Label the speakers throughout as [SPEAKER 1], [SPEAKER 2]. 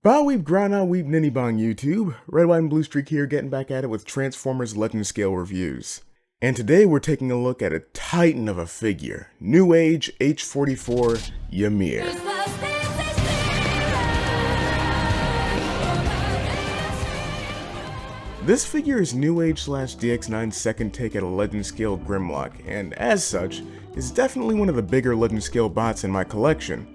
[SPEAKER 1] Ba weep grana weep ninny bong YouTube, RedWhiteandBluestreak here getting back at it with Transformers Legend Scale reviews. And today we're taking a look at a titan of a figure, Newage H44 Ymir. This figure is Newage/DX9's second take at a Legend Scale Grimlock, and as such, is definitely one of the bigger Legend Scale bots in my collection.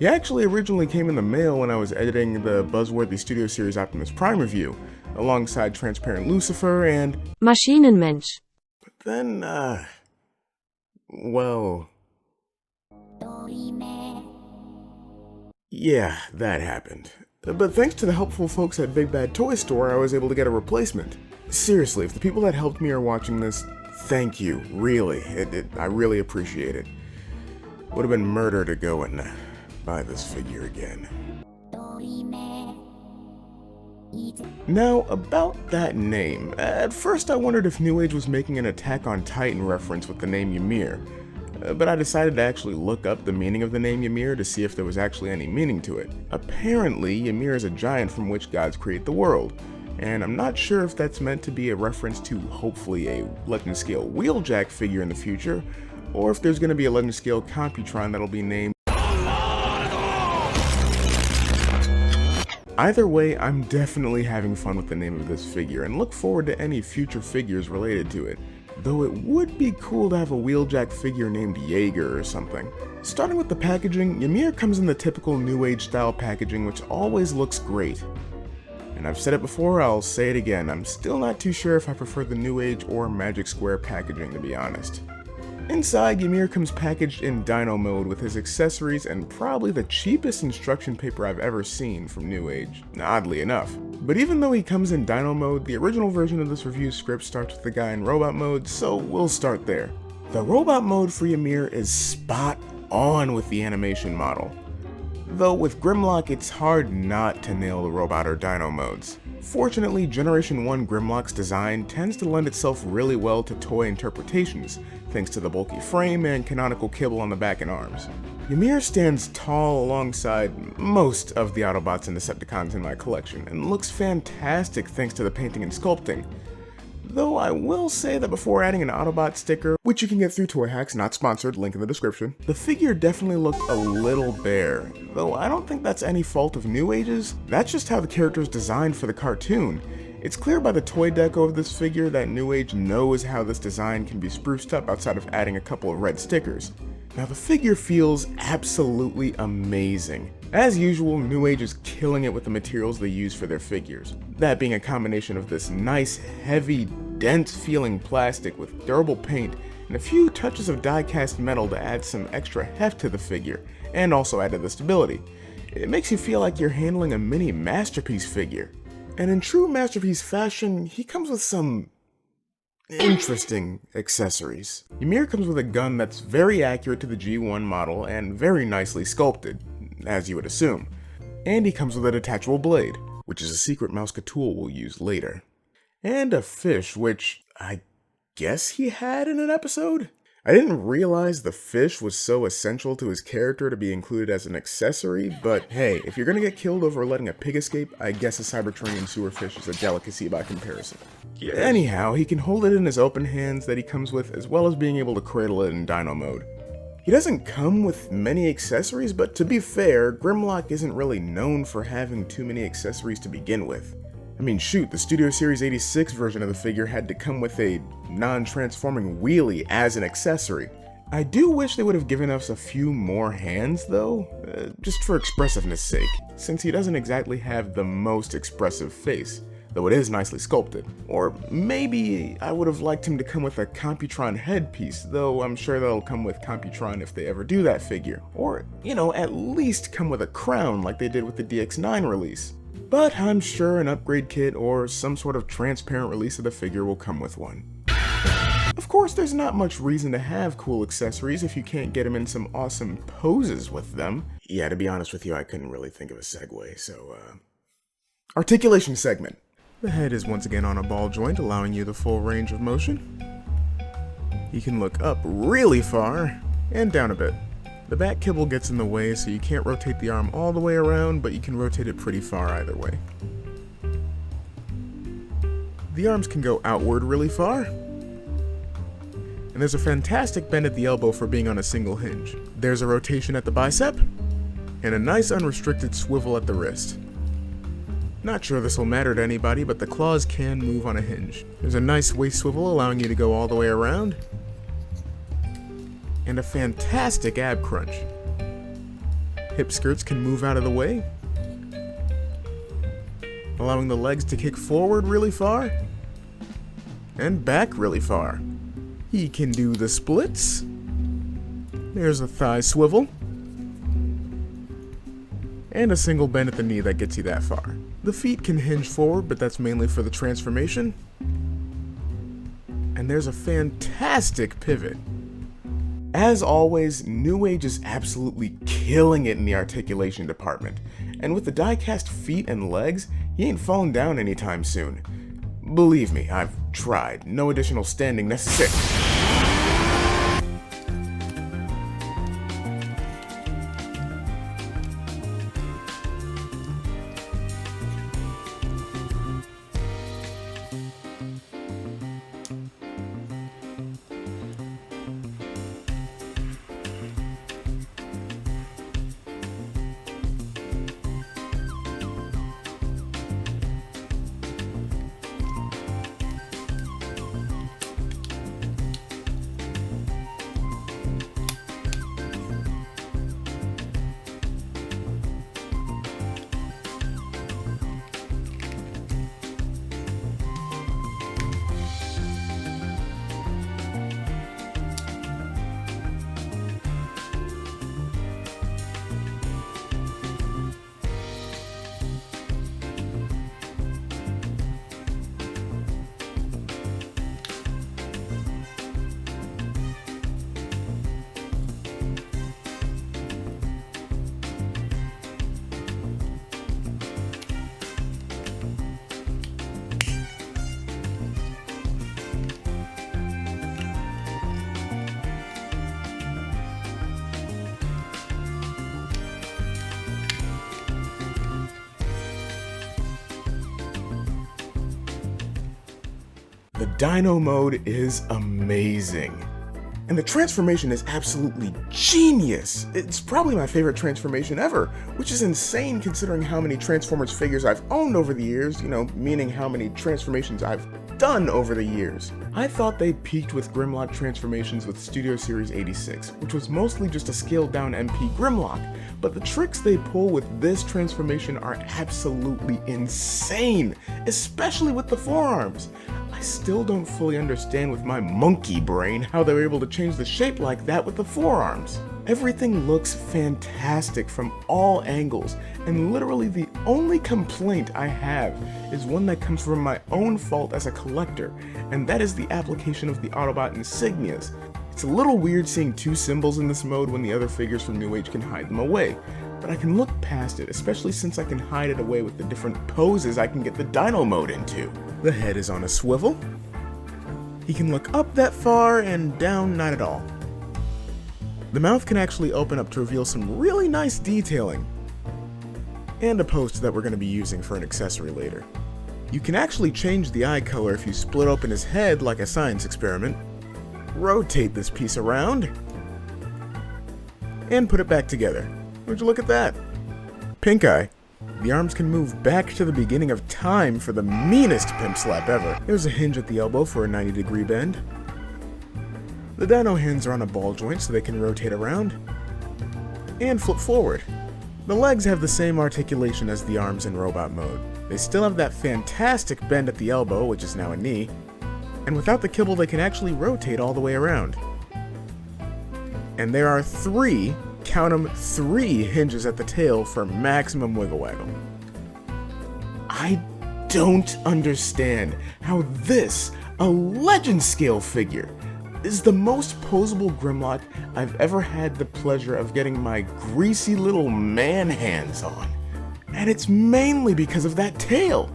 [SPEAKER 1] He actually originally came in the mail when I was editing the buzzworthy Studio Series Optimus Prime review, alongside Transparent Lucifer and
[SPEAKER 2] Maschinenmensch.
[SPEAKER 1] But then, well... yeah, that happened. But thanks to the helpful folks at Big Bad Toy Store, I was able to get a replacement. Seriously, if the people that helped me are watching this, thank you, really. I really appreciate it. Would have been murder to go and buy this figure again. Now, about that name. At first I wondered if Newage was making an Attack on Titan reference with the name Ymir, but I decided to actually look up the meaning of the name Ymir to see if there was actually any meaning to it. Apparently, Ymir is a giant from which gods create the world, and I'm not sure if that's meant to be a reference to hopefully a Legend Scale Wheeljack figure in the future, or if there's going to be a Legend Scale Computron that'll be named. Either way, I'm definitely having fun with the name of this figure and look forward to any future figures related to it, though it would be cool to have a Wheeljack figure named Jaeger or something. Starting with the packaging, Ymir comes in the typical Newage style packaging, which always looks great. And I've said it before, I'll say it again, I'm still not too sure if I prefer the Newage or Magic Square packaging, to be honest. Inside, Ymir comes packaged in Dino mode with his accessories and probably the cheapest instruction paper I've ever seen from Newage, oddly enough. But even though he comes in Dino mode, the original version of this review script starts with the guy in robot mode, so we'll start there. The robot mode for Ymir is spot on with the animation model. Though with Grimlock, it's hard not to nail the robot or Dino modes. Fortunately, Generation 1 Grimlock's design tends to lend itself really well to toy interpretations, thanks to the bulky frame and canonical kibble on the back and arms. Ymir stands tall alongside most of the Autobots and Decepticons in my collection, and looks fantastic thanks to the painting and sculpting. Though I will say that before adding an Autobot sticker, which you can get through Toy Hacks, not sponsored, link in the description, the figure definitely looked a little bare. Though I don't think that's any fault of Newage's, that's just how the character is designed for the cartoon. It's clear by the toy deco of this figure that Newage knows how this design can be spruced up outside of adding a couple of red stickers. Now the figure feels absolutely amazing. As usual, Newage is killing it with the materials they use for their figures. That being a combination of this nice, heavy, dense feeling plastic with durable paint and a few touches of die-cast metal to add some extra heft to the figure, and also add to the stability. It makes you feel like you're handling a mini masterpiece figure. And in true masterpiece fashion, he comes with some interesting accessories. Ymir comes with a gun that's very accurate to the G1 model and very nicely sculpted, as you would assume. And he comes with a detachable blade, which is a secret Mouska tool we'll use later. And a fish, which I guess he had in an episode? I didn't realize the fish was so essential to his character to be included as an accessory, but hey, if you're gonna get killed over letting a pig escape, I guess a Cybertronian sewer fish is a delicacy by comparison. Yes. Anyhow, he can hold it in his open hands that he comes with, as well as being able to cradle it in Dino mode. He doesn't come with many accessories, but to be fair, Grimlock isn't really known for having too many accessories to begin with. I mean shoot, the Studio Series 86 version of the figure had to come with a non-transforming wheelie as an accessory. I do wish they would have given us a few more hands though, just for expressiveness sake, since he doesn't exactly have the most expressive face, though it is nicely sculpted. Or maybe I would have liked him to come with a Computron headpiece, though I'm sure that'll come with Computron if they ever do that figure. Or, you know, at least come with a crown like they did with the DX9 release. But I'm sure an upgrade kit or some sort of transparent release of the figure will come with one. Of course, there's not much reason to have cool accessories if you can't get them in some awesome poses with them. Yeah, to be honest with you, I couldn't really think of a segue, so articulation segment. The head is once again on a ball joint, allowing you the full range of motion. You can look up really far and down a bit. The back kibble gets in the way, so you can't rotate the arm all the way around, but you can rotate it pretty far either way. The arms can go outward really far, and there's a fantastic bend at the elbow for being on a single hinge. There's a rotation at the bicep, and a nice unrestricted swivel at the wrist. Not sure this will matter to anybody, but the claws can move on a hinge. There's a nice waist swivel allowing you to go all the way around, and a fantastic ab crunch. Hip skirts can move out of the way, allowing the legs to kick forward really far, and back really far. He can do the splits. There's a thigh swivel, and a single bend at the knee that gets you that far. The feet can hinge forward, but that's mainly for the transformation. And there's a fantastic pivot. As always, Newage is absolutely killing it in the articulation department, and with the die-cast feet and legs, he ain't falling down anytime soon. Believe me, I've tried. No additional standing necessary. The Dino mode is amazing, and the transformation is absolutely genius. It's probably my favorite transformation ever, which is insane considering how many Transformers figures I've owned over the years, meaning how many transformations I've done over the years. I thought they peaked with Grimlock transformations with Studio Series 86, which was mostly just a scaled down MP Grimlock, but the tricks they pull with this transformation are absolutely insane, especially with the forearms. I still don't fully understand with my monkey brain how they were able to change the shape like that with the forearms. Everything looks fantastic from all angles, and literally the only complaint I have is one that comes from my own fault as a collector, and that is the application of the Autobot insignias. It's a little weird seeing two symbols in this mode when the other figures from Newage can hide them away, but I can look past it, especially since I can hide it away with the different poses I can get the Dino mode into. The head is on a swivel. He can look up that far and down not at all. The mouth can actually open up to reveal some really nice detailing, and a post that we're going to be using for an accessory later. You can actually change the eye color if you split open his head like a science experiment, rotate this piece around, and put it back together. Would you look at that? Pink eye. The arms can move back to the beginning of time for the meanest pimp slap ever. There's a hinge at the elbow for a 90-degree bend. The Dino hands are on a ball joint so they can rotate around and flip forward. The legs have the same articulation as the arms in robot mode. They still have that fantastic bend at the elbow, which is now a knee, and without the kibble they can actually rotate all the way around. And there are three, count 'em, 3 hinges at the tail for maximum wiggle waggle. I don't understand how this, a legend scale figure, is the most posable Grimlock I've ever had the pleasure of getting my greasy little man hands on. And it's mainly because of that tail.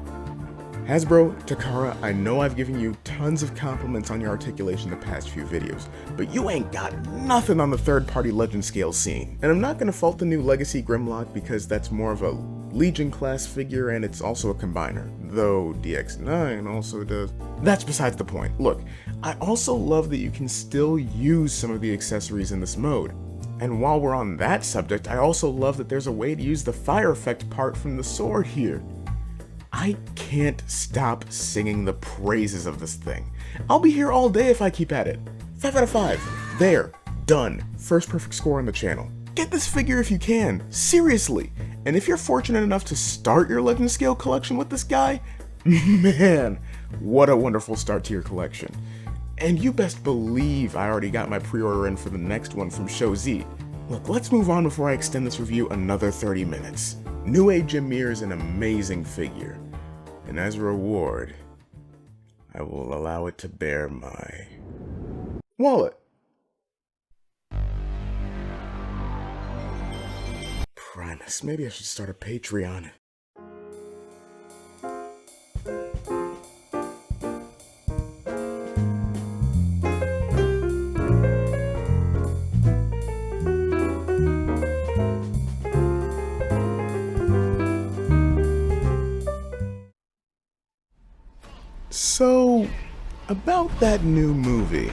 [SPEAKER 1] Hasbro, Takara, I know I've given you tons of compliments on your articulation the past few videos, but you ain't got nothing on the third-party Legend scale scene. And I'm not gonna fault the new Legacy Grimlock because that's more of a Legion class figure and it's also a combiner, though DX9 also does. That's besides the point. Look, I also love that you can still use some of the accessories in this mode. And while we're on that subject, I also love that there's a way to use the fire effect part from the sword here. I can't stop singing the praises of this thing. I'll be here all day if I keep at it. 5 out of 5. There. Done. First perfect score on the channel. Get this figure if you can. Seriously. And if you're fortunate enough to start your Legend Scale collection with this guy, man, what a wonderful start to your collection. And you best believe I already got my pre-order in for the next one from Show Z. Look, let's move on before I extend this review another 30 minutes. Newage Ymir is an amazing figure, and as a reward, I will allow it to bear my wallet. Primus, maybe I should start a Patreon. So, about that new movie.